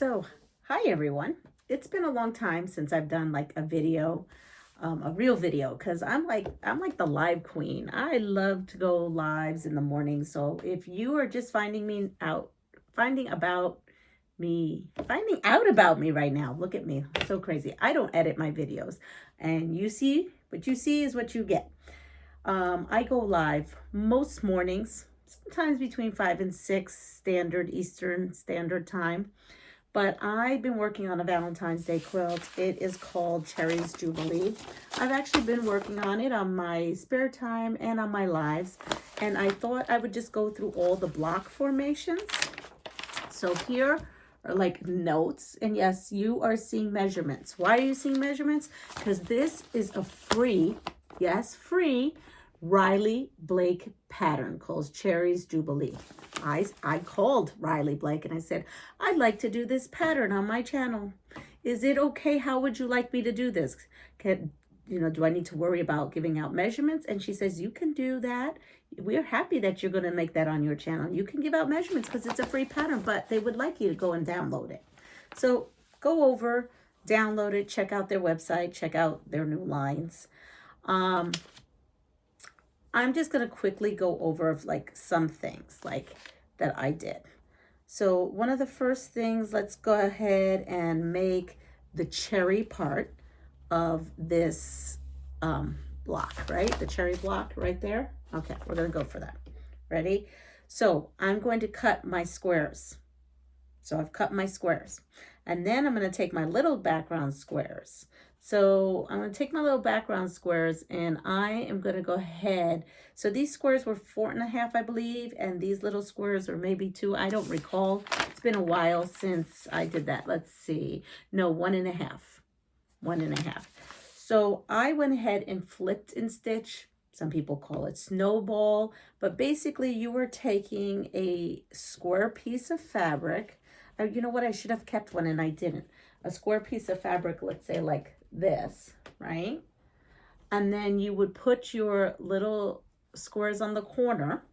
So, hi everyone. It's been a long time since I've done like a video, a real video, because I'm like the live queen. I love to go lives in the morning. So if you are just finding out about me right now, look at me, so crazy. I don't edit my videos, and you see what you see is what you get. I go live most mornings, sometimes between 5 and 6 standard Eastern Standard Time. But I've been working on a Valentine's Day quilt. It is called Cherries Jubilee. I've actually been working on it on my spare time and on my lives. And I thought I would just go through all the block formations. So here are like notes. And yes, you are seeing measurements. Why are you seeing measurements? Because this is a free, yes, free Riley Blake pattern called Cherries Jubilee. I called Riley Blake and I said, I'd like to do this pattern on my channel. Is it okay? How would you like me to do this? Do I need to worry about giving out measurements? And she says, you can do that. We're happy that you're going to make that on your channel. You can give out measurements because it's a free pattern, but they would like you to go and download it. So go over, download it, check out their website, check out their new lines. I'm just going to quickly go over like some things like that I did. So one of the first things, let's go ahead and make the cherry part of this block, right? The cherry block right there. Okay, we're going to go for that. Ready? So I'm going to cut my squares. So I've cut my squares. And then I'm going to take my little background squares. So I'm going to take my little background squares and I am going to go ahead. So these squares were 4.5, I believe, and these little squares are maybe 2. I don't recall. It's been a while since I did that. Let's see. No, 1.5. 1.5. So I went ahead and flipped and stitch. Some people call it snowball, but basically you were taking a square piece of fabric. You know what? I should have kept one and I didn't. A square piece of fabric, let's say like this, right? And then you would put your little squares on the corner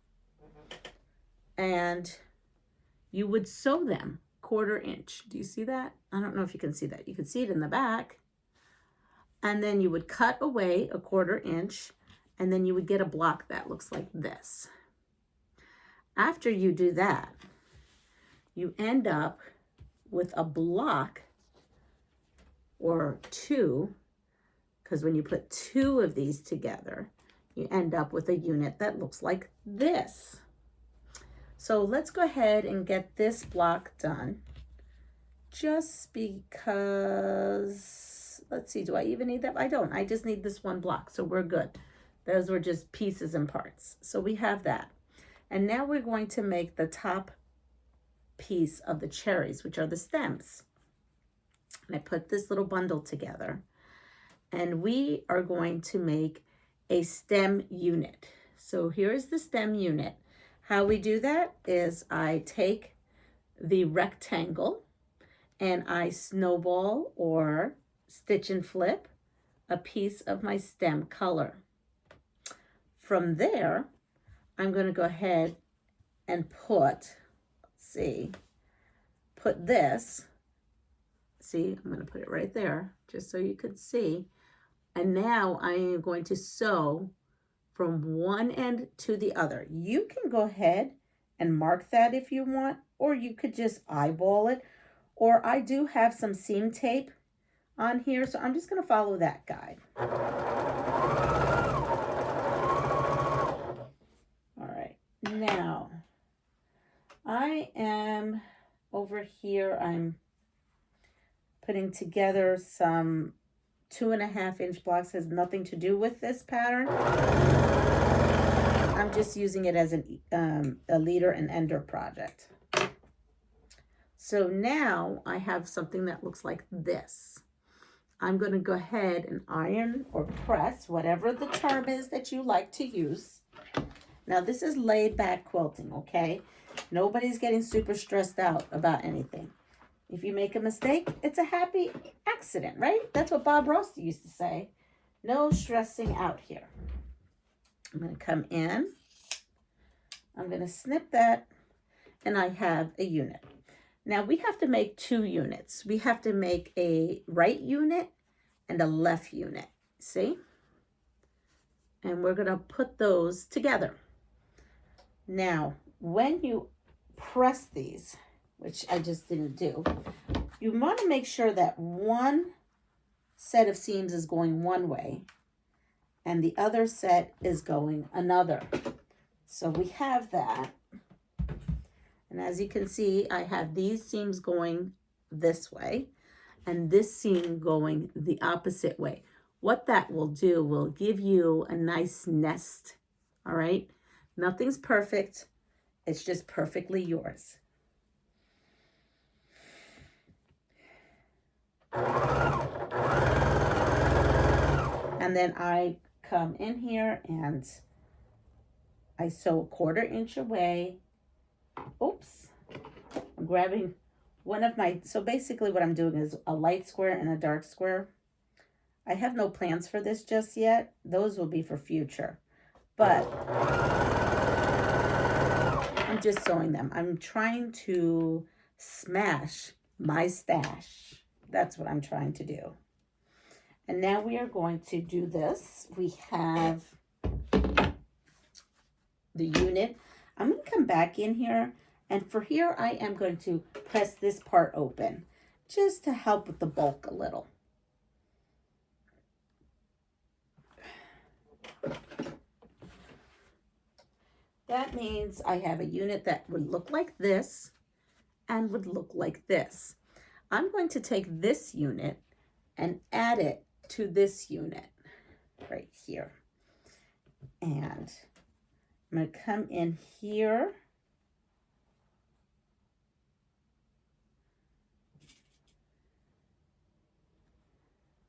and you would sew them 1/4 inch. Do you see that? I don't know if you can see that. You can see it in the back. And then you would cut away 1/4 inch and then you would get a block that looks like this. After you do that, you end up with a block or 2, because when you put 2 of these together, you end up with a unit that looks like this. So let's go ahead and get this block done. Just because, let's see, do I even need that? I don't. I just need this one block, so we're good. Those were just pieces and parts. So we have that. And now we're going to make the top piece of the cherries, which are the stems. And I put this little bundle together and we are going to make a stem unit. So here's the stem unit. How we do that is I take the rectangle and I snowball or stitch and flip a piece of my stem color. From there, I'm going to go ahead and put this, see, I'm going to put it right there just so you could see. And now I am going to sew from one end to the other. You can go ahead and mark that if you want, or you could just eyeball it. Or I do have some seam tape on here, so I'm just going to follow that guide. All right, now I am over here, I'm putting together some 2.5 inch blocks. Has nothing to do with this pattern. I'm just using it as a leader and ender project. So now I have something that looks like this. I'm going to go ahead and iron or press, whatever the term is that you like to use. Now this is laid back quilting, okay? Nobody's getting super stressed out about anything. If you make a mistake, it's a happy accident, right? That's what Bob Ross used to say. No stressing out here. I'm going to come in. I'm going to snip that, and I have a unit. Now we have to make 2 units. We have to make a right unit and a left unit, see? And we're gonna put those together. Now, when you press these, which I just didn't do, you want to make sure that one set of seams is going one way and the other set is going another. So we have that. And as you can see, I have these seams going this way and this seam going the opposite way. What that will do will give you a nice nest, all right? Nothing's perfect. It's just perfectly yours. And then I come in here and I sew 1/4 inch away. Oops, I'm grabbing one of my, so basically what I'm doing is a light square and a dark square. I have no plans for this just yet. Those will be for future, but I'm just sewing them. I'm trying to smash my stash. That's what I'm trying to do. And now we are going to do this. We have the unit. I'm going to come back in here, and for here I am going to press this part open just to help with the bulk a little. That means I have a unit that would look like this and would look like this. I'm going to take this unit and add it to this unit right here. And I'm going to come in here.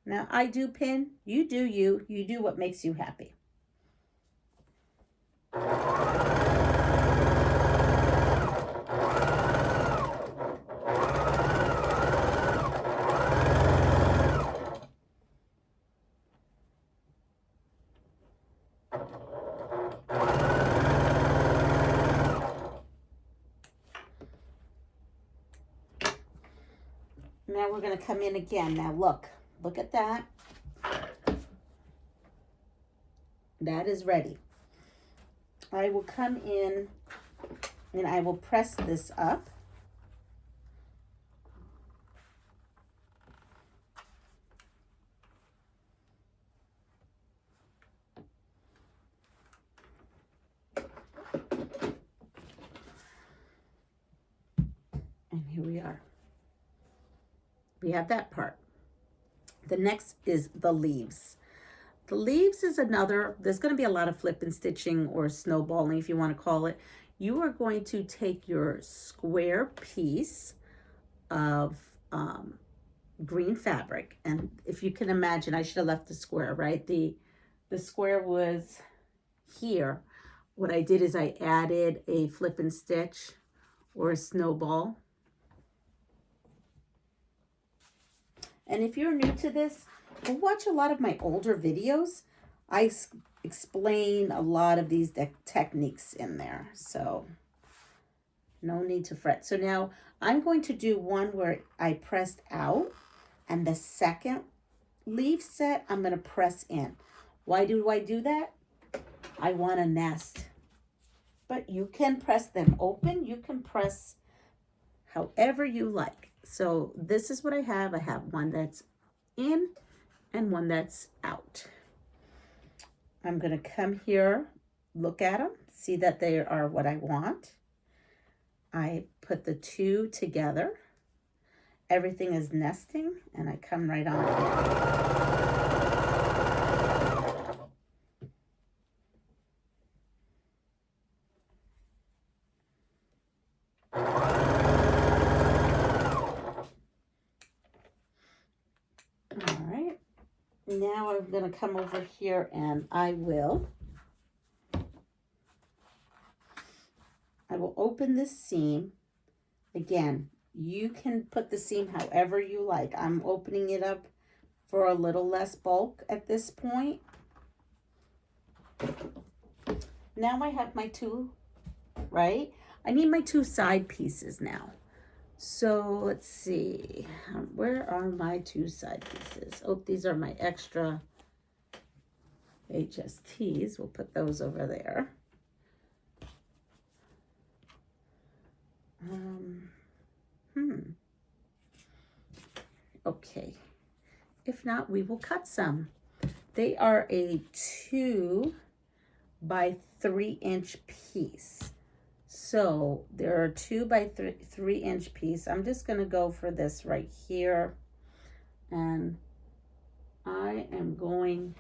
Now I do pin, you do you do what makes you happy. Now we're going to come in again. Now look at that. That is ready. I will come in and I will press this up. And here we are. We have that part. The next is the leaves. The leaves is another, there's going to be a lot of flip and stitching or snowballing if you want to call it. You are going to take your square piece of green fabric, and if you can imagine, I should have left the square, right? The square was here. What I did is I added a flip and stitch or a snowball. And if you're new to this, go watch a lot of my older videos. I explain a lot of these techniques in there, so no need to fret. So now I'm going to do one where I pressed out, and the second leaf set I'm going to press in. Why do I do that? I want a nest. But you can press them open. You can press however you like. So this is what I have. I have one that's in and one that's out. I'm going to come here, look at them, see that they are what I want. I put the two together. Everything is nesting, and I come right on in. Now I'm going to come over here and I will open this seam. Again, you can put the seam however you like. I'm opening it up for a little less bulk at this point. Now I have my two, right? I need my two side pieces now. So let's see, where are my 2 side pieces? Oh, these are my extra HSTs. We'll put those over there. Okay, if not, we will cut some. They are a 2 by 3 inch piece. So there are 2 by 3 inch piece. I'm just gonna go for this right here. And I am going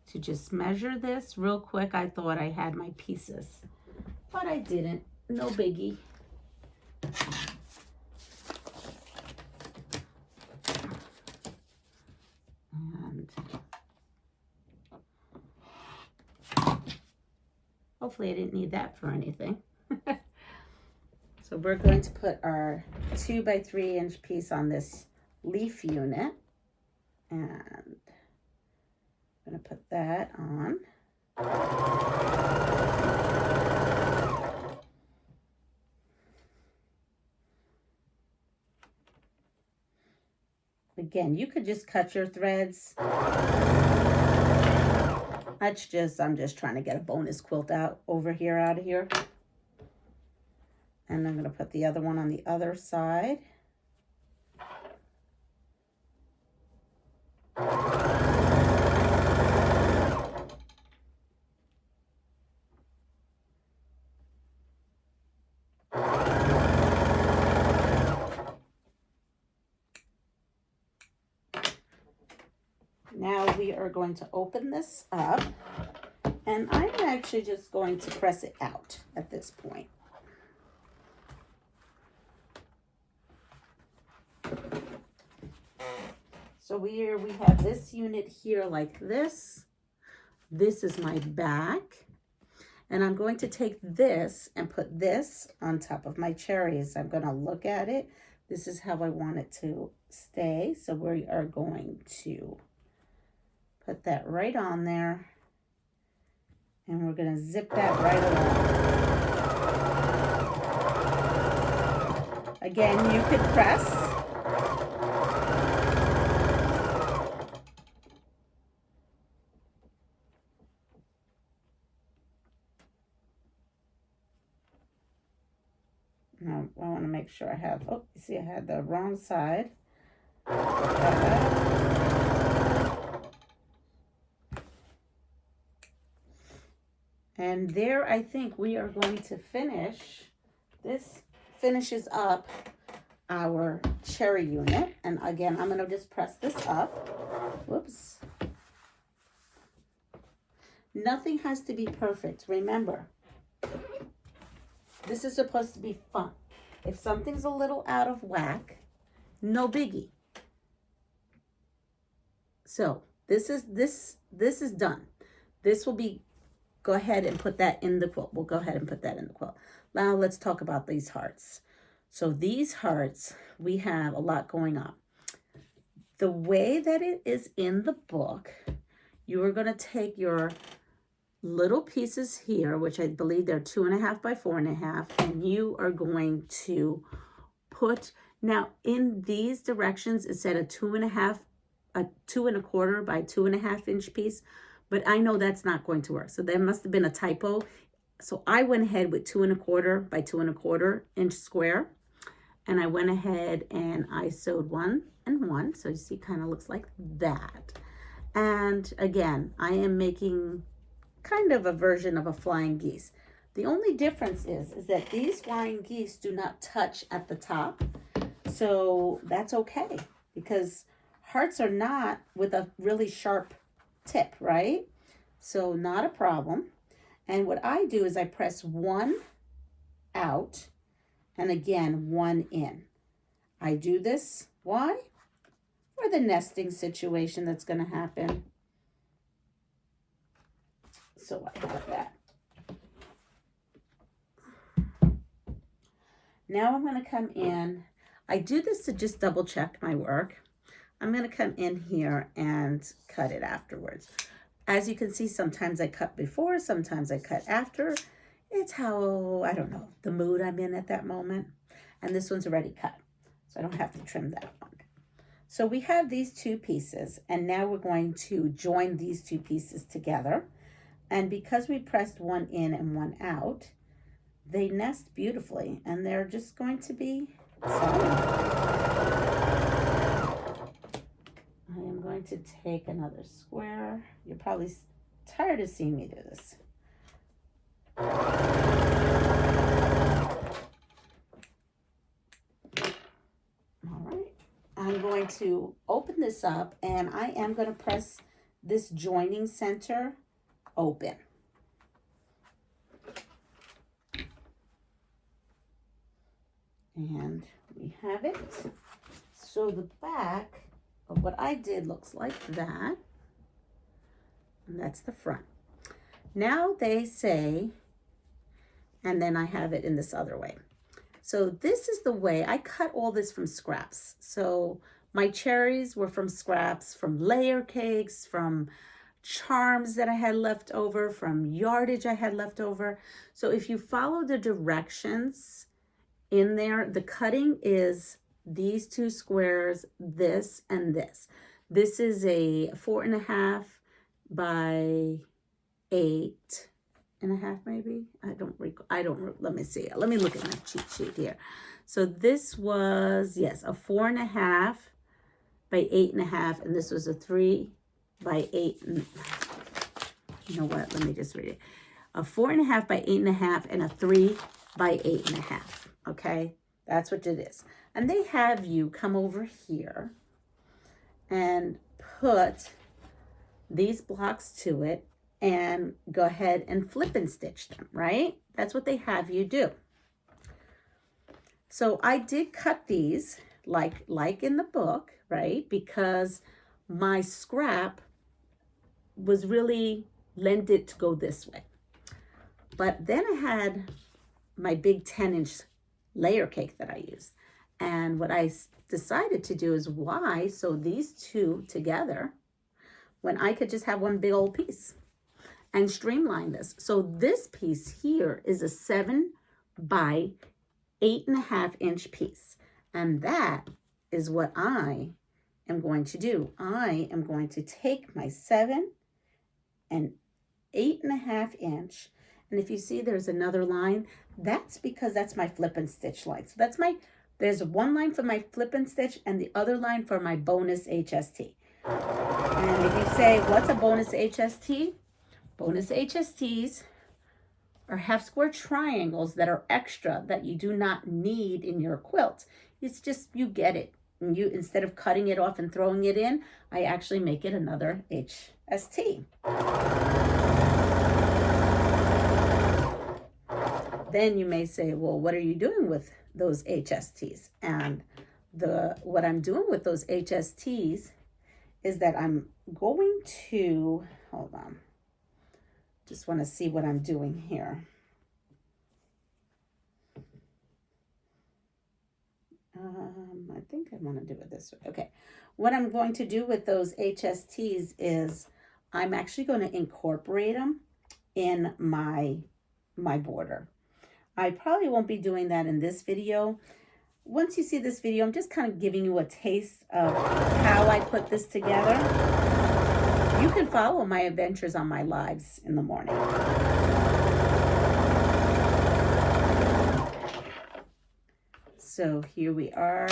to just measure this real quick. I thought I had my pieces, but I didn't. No biggie. And hopefully I didn't need that for anything. So we're going to put our 2 by 3 inch piece on this leaf unit. And I'm going to put that on. Again, you could just cut your threads. I'm just trying to get a bonus quilt out of here. And I'm going to put the other one on the other side. Now we are going to open this up, and I'm actually just going to press it out at this point. So we have this unit here like this. This is my back. And I'm going to take this and put this on top of my cherries. I'm going to look at it. This is how I want it to stay. So we are going to put that right on there. And we're going to zip that right along. Again, you could press. Now, I want to make sure I have, oh, you see I had the wrong side. And there, I think we are going to finish. This finishes up our cherry unit. And again, I'm going to just press this up. Whoops. Nothing has to be perfect. Remember, this is supposed to be fun. If something's a little out of whack, no biggie. So this is done. This will be, go ahead and put that in the quilt. We'll go ahead and put that in the quilt. Now let's talk about these hearts. So these hearts, we have a lot going on. The way that it is in the book, you are going to take your little pieces here, which I believe they're 2.5 by 4.5, and you are going to put, now in these directions it said a 2.25 by 2.5 inch piece, but I know that's not going to work, so there must have been a typo. So I went ahead with 2.25 by 2.25 inch square, and I went ahead and I sewed 1 and 1, so you see kind of looks like that. And again, I am making kind of a version of a flying geese. The only difference is that these flying geese do not touch at the top. So that's okay, because hearts are not with a really sharp tip, right? So not a problem. And what I do is I press 1 out and again 1 in. I do this, why? For the nesting situation that's going to happen. So I have that. Now I'm going to come in. I do this to just double check my work. I'm going to come in here and cut it afterwards. As you can see, sometimes I cut before, sometimes I cut after. It's how, I don't know, the mood I'm in at that moment. and this one's already cut, so I don't have to trim that one. So we have these two pieces, and now we're going to join these two pieces together. And because we pressed one in and one out, they nest beautifully, and they're just going to be I am going to take another square. You're probably tired of seeing me do this. All right. I'm going to open this up, and I am going to press this joining center open. And we have it. So the back of what I did looks like that. And that's the front. Now they say, and then I have it in this other way. So this is the way I cut all this from scraps. So my cherries were from scraps, from layer cakes, from charms that I had left over, from yardage I had left over. So if you follow the directions in there, the cutting is these two squares, this and this. This is a 4.5 by 8.5 maybe. Let me see. Let me look at my cheat sheet here. So this was, yes, a 4.5 by 8.5, and this was a 3 by 8. You know what? Let me just read it. A 4.5 by 8.5 and a 3 by 8.5. Okay, that's what it is. And they have you come over here and put these blocks to it and go ahead and flip and stitch them, right? That's what they have you do. So I did cut these like in the book, right? Because my scrap was really lended to go this way. But then I had my big 10-inch layer cake that I used. And what I decided to do is why sew these two together when I could just have one big old piece and streamline this. So this piece here is a 7 by 8.5 inch piece. And that is what I am going to do. I am going to take my 7 and 8.5 inch. And if you see there's another line, that's because that's my flip and stitch line. So that's there's one line for my flip and stitch and the other line for my bonus HST. And if you say, what's a bonus HST? Bonus HSTs are half square triangles that are extra that you do not need in your quilt. It's just, you get it. And you, instead of cutting it off and throwing it in, I actually make it another HST. Then you may say, well, what are you doing with those HSTs? And what I'm doing with those HSTs is that I'm going to, hold on, just want to see what I'm doing here. I think I want to do it this way. Okay, what I'm going to do with those HSTs is I'm actually going to incorporate them in my border. I probably won't be doing that in this video. Once you see this video, I'm just kind of giving you a taste of how I put this together. You can follow my adventures on my lives in the morning. So here we are.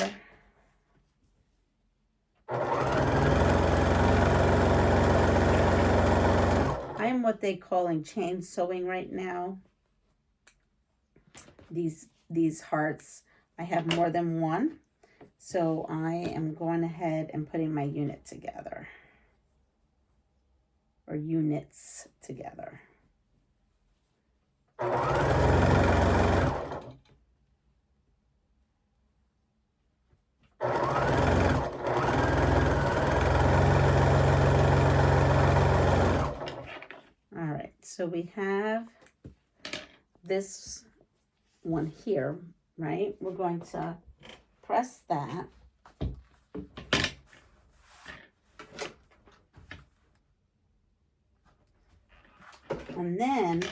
I am what they're calling chain sewing right now. These hearts, I have more than one. So I am going ahead and putting my unit together. Or units together. All right, so we have this one here, right? We're going to press that. And then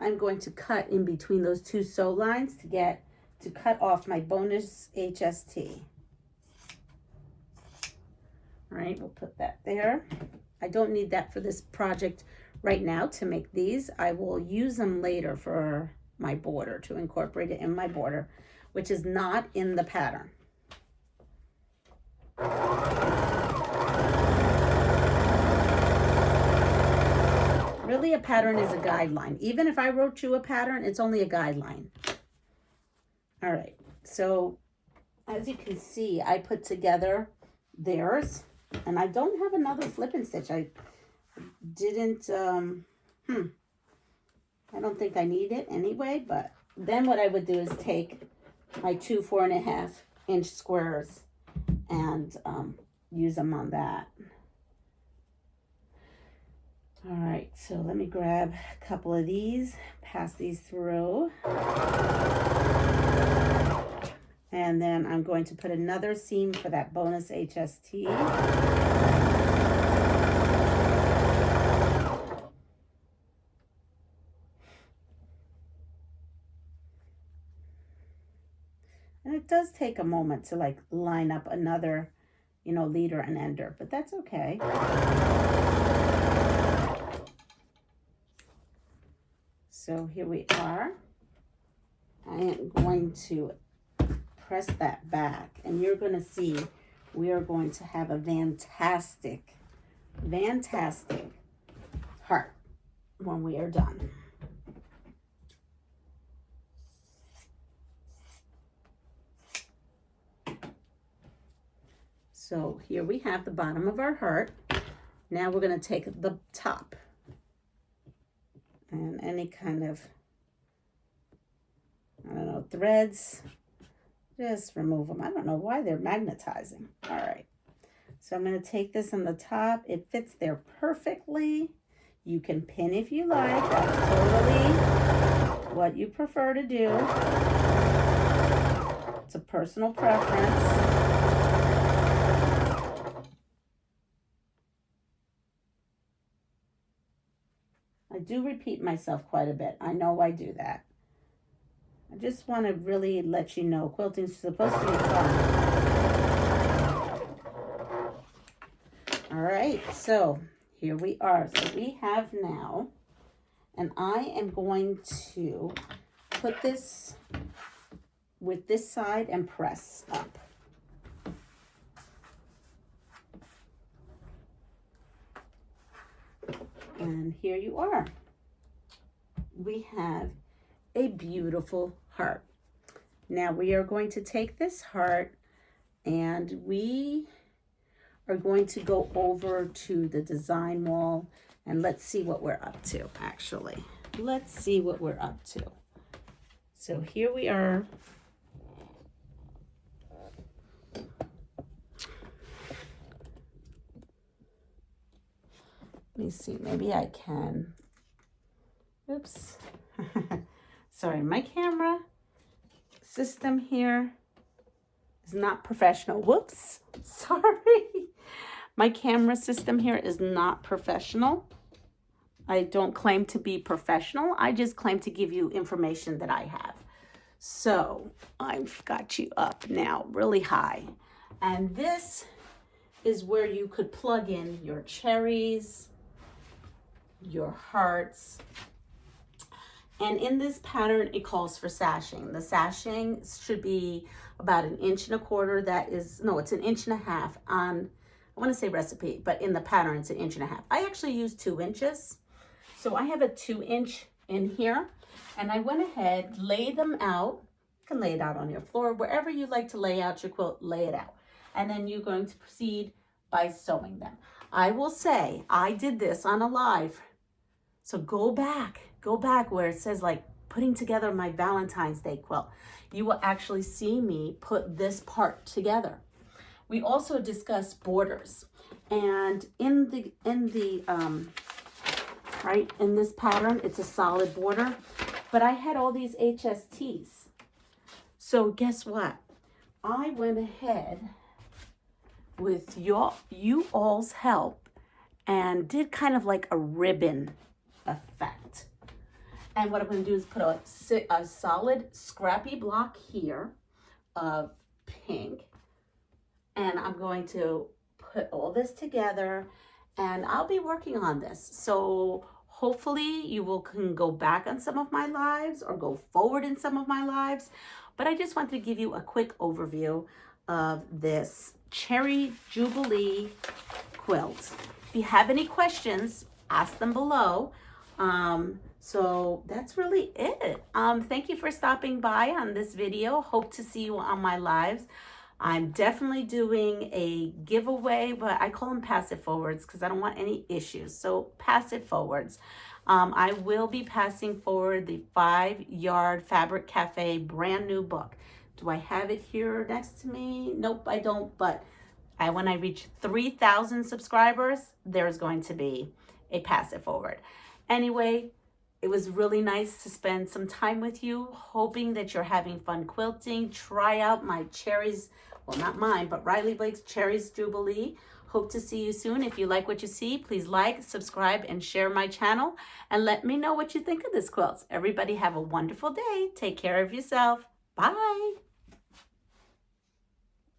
I'm going to cut in between those two sew lines to cut off my bonus HST. All right, we'll put that there. I don't need that for this project right now to make these. I will use them later for my border, to incorporate it in my border, which is not in the pattern. Really, a pattern is a guideline. Even if I wrote you a pattern, it's only a guideline. All right, so as you can see, I put together theirs, and I don't have another flip and stitch. I didn't, I don't think I need it anyway, but then what I would do is take my two 4.5 inch squares and use them on that. All right, so let me grab a couple of these, pass these through. And then I'm going to put another seam for that bonus HST. And it does take a moment to like line up another, you know, leader and ender, but that's okay. So here we are. I am going to press that back, and you're going to see we are going to have a fantastic heart when we are done. So here we have the bottom of our heart. Now we're going to take the top and any kind of, I don't know, threads, just remove them. I don't know why they're magnetizing. All right, so I'm going to take this on the top. It fits there perfectly. You can pin if you like. That's totally what you prefer to do. It's a personal preference. I do repeat myself quite a bit. I know I do that. I just want to really let you know quilting is supposed to be fun. All right, so here we are. So we have now, and I am going to put this with this side and press up. And here you are. We have a beautiful heart. Now we are going to take this heart and we are going to go over to the design wall, and let's see what we're up to, actually. Let's see what we're up to. So here we are. Let me see, maybe I can. Oops. Sorry, my camera system here is not professional. Whoops, sorry. My camera system here is not professional. I don't claim to be professional. I just claim to give you information that I have. So I've got you up now really high. And this is where you could plug in your cherries, your hearts. And in this pattern, it calls for sashing. The sashing should be about 1.25 inches. That is, no, it's 1.5 inches on, I want to say recipe, but in the pattern, it's 1.5 inches. I actually use 2 inches. So I have a 2 inch in here, and I went ahead, laid them out. You can lay it out on your floor, wherever you like to lay out your quilt, lay it out. And then you're going to proceed by sewing them. I will say, I did this on a live. So go back where it says like putting together my Valentine's Day quilt. You will actually see me put this part together. We also discussed borders, and in this pattern, it's a solid border, but I had all these HSTs. So guess what? I went ahead with you all's help and did kind of like a ribbon effect. And what I'm going to do is put a solid scrappy block here of pink. And I'm going to put all this together, and I'll be working on this. So hopefully you can go back on some of my lives or go forward in some of my lives. But I just wanted to give you a quick overview of this Cherry Jubilee quilt. If you have any questions, ask them below. So that's really it. Thank you for stopping by on this video. Hope to see you on my lives. I'm definitely doing a giveaway, but I call them pass it forwards because I don't want any issues. So pass it forwards. I will be passing forward the 5-Yard Fabric Cafe brand new book. Do I have it here next to me? Nope, I don't. But when I reach 3,000 subscribers, there's going to be a pass it forward. Anyway, it was really nice to spend some time with you, hoping that you're having fun quilting. Try out my Cherries, well, not mine, but Riley Blake's Cherries Jubilee. Hope to see you soon. If you like what you see, please like, subscribe, and share my channel. And let me know what you think of this quilt. Everybody have a wonderful day. Take care of yourself. Bye.